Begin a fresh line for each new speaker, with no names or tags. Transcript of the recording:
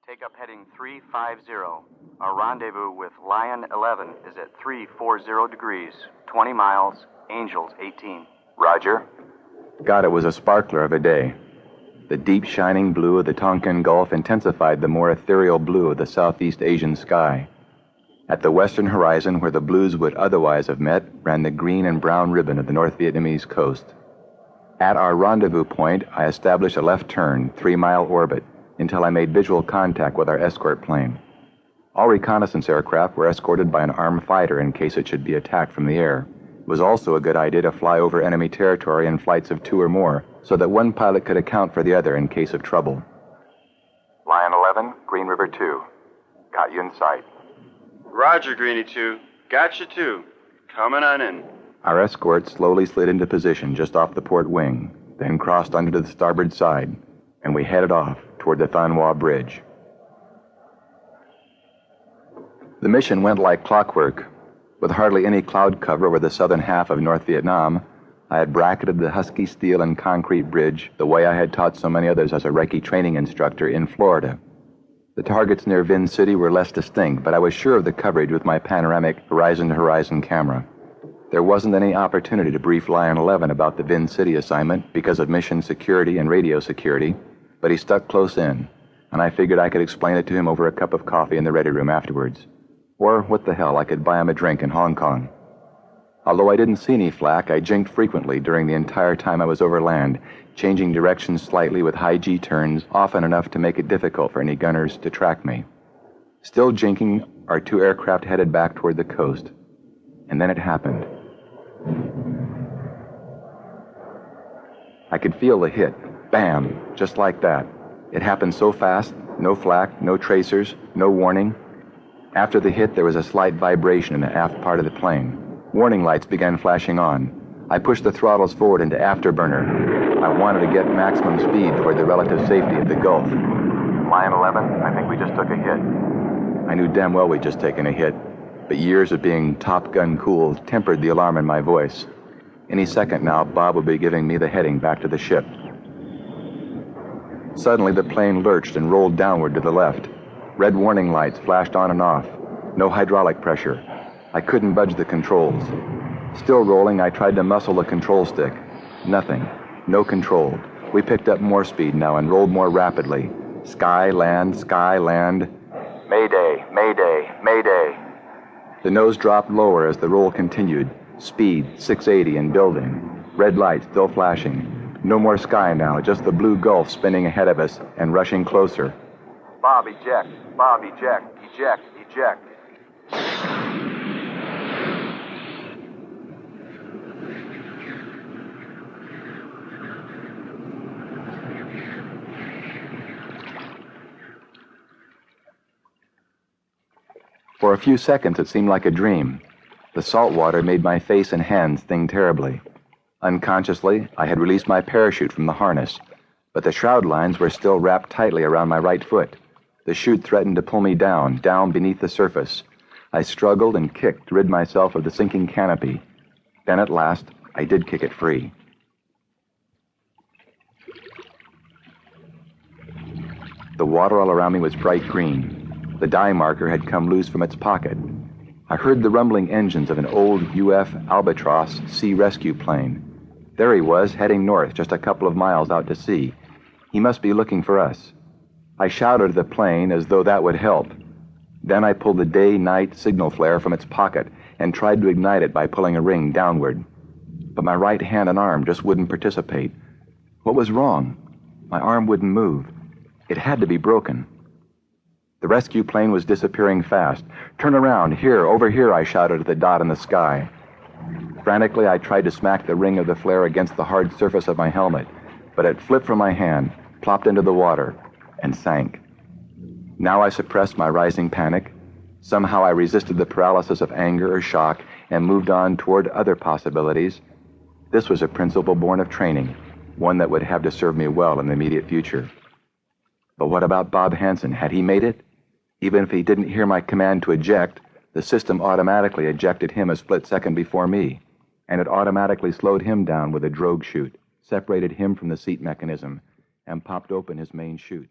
Take up heading 350. Our rendezvous with Lion 11 is at 340 degrees, 20 miles, Angels 18.
Roger. God, it was a sparkler of a day. The deep shining blue of the Tonkin Gulf intensified the more ethereal blue of the Southeast Asian sky. At the western horizon, where the blues would otherwise have met, ran the green and brown ribbon of the North Vietnamese coast. At our rendezvous point, I established a left turn, 3-mile orbit, until I made visual contact with our escort plane. All reconnaissance aircraft were escorted by an armed fighter in case it should be attacked from the air. It was also a good idea to fly over enemy territory in flights of 2 or more, so that one pilot could account for the other in case of trouble. Lion 11, Green River 2. Got you in sight.
Roger, Greenie 2. Got you too. Coming on in.
Our escort slowly slid into position just off the port wing, then crossed onto the starboard side, and we headed off toward the Than Hoa Bridge. The mission went like clockwork. With hardly any cloud cover over the southern half of North Vietnam, I had bracketed the husky steel and concrete bridge the way I had taught so many others as a Recce training instructor in Florida. The targets near Vin City were less distinct, but I was sure of the coverage with my panoramic horizon-to-horizon camera. There wasn't any opportunity to brief Lion 11 about the Vin City assignment because of mission security and radio security, but he stuck close in, and I figured I could explain it to him over a cup of coffee in the ready room afterwards. Or, what the hell, I could buy him a drink in Hong Kong. Although I didn't see any flak, I jinked frequently during the entire time I was over land, changing directions slightly with high G turns, often enough to make it difficult for any gunners to track me. Still jinking, our 2 aircraft headed back toward the coast. And then it happened. I could feel the hit. Bam! Just like that. It happened so fast, no flak, no tracers, no warning. After the hit, there was a slight vibration in the aft part of the plane. Warning lights began flashing on. I pushed the throttles forward into afterburner. I wanted to get maximum speed toward the relative safety of the Gulf. Lion 11, I think we just took a hit. I knew damn well we'd just taken a hit, but years of being Top Gun cool tempered the alarm in my voice. Any second now, Bob would be giving me the heading back to the ship. Suddenly, the plane lurched and rolled downward to the left. Red warning lights flashed on and off. No hydraulic pressure. I couldn't budge the controls. Still rolling, I tried to muscle the control stick. Nothing. No control. We picked up more speed now and rolled more rapidly. Sky, land, sky, land. Mayday, mayday, mayday. The nose dropped lower as the roll continued. Speed, 680 and building. Red lights still flashing. No more sky now, just the blue Gulf spinning ahead of us and rushing closer. Bob, eject. Bob, eject. Eject. Eject. For a few seconds, it seemed like a dream. The salt water made my face and hands sting terribly. Unconsciously, I had released my parachute from the harness, but the shroud lines were still wrapped tightly around my right foot. The chute threatened to pull me down beneath the surface. I struggled and kicked to rid myself of the sinking canopy. Then at last, I did kick it free. The water all around me was bright green. The dye marker had come loose from its pocket. I heard the rumbling engines of an old UF Albatross sea rescue plane. There he was, heading north, just a couple of miles out to sea. He must be looking for us. I shouted at the plane as though that would help. Then I pulled the day-night signal flare from its pocket and tried to ignite it by pulling a ring downward. But my right hand and arm just wouldn't participate. What was wrong? My arm wouldn't move. It had to be broken. The rescue plane was disappearing fast. Turn around, here, over here, I shouted at the dot in the sky. Frantically, I tried to smack the ring of the flare against the hard surface of my helmet, but it flipped from my hand, plopped into the water, and sank. Now I suppressed my rising panic. Somehow I resisted the paralysis of anger or shock and moved on toward other possibilities. This was a principle born of training, one that would have to serve me well in the immediate future. But what about Bob Hansen? Had he made it? Even if he didn't hear my command to eject, the system automatically ejected him a split second before me, and it automatically slowed him down with a drogue chute, separated him from the seat mechanism, and popped open his main chute.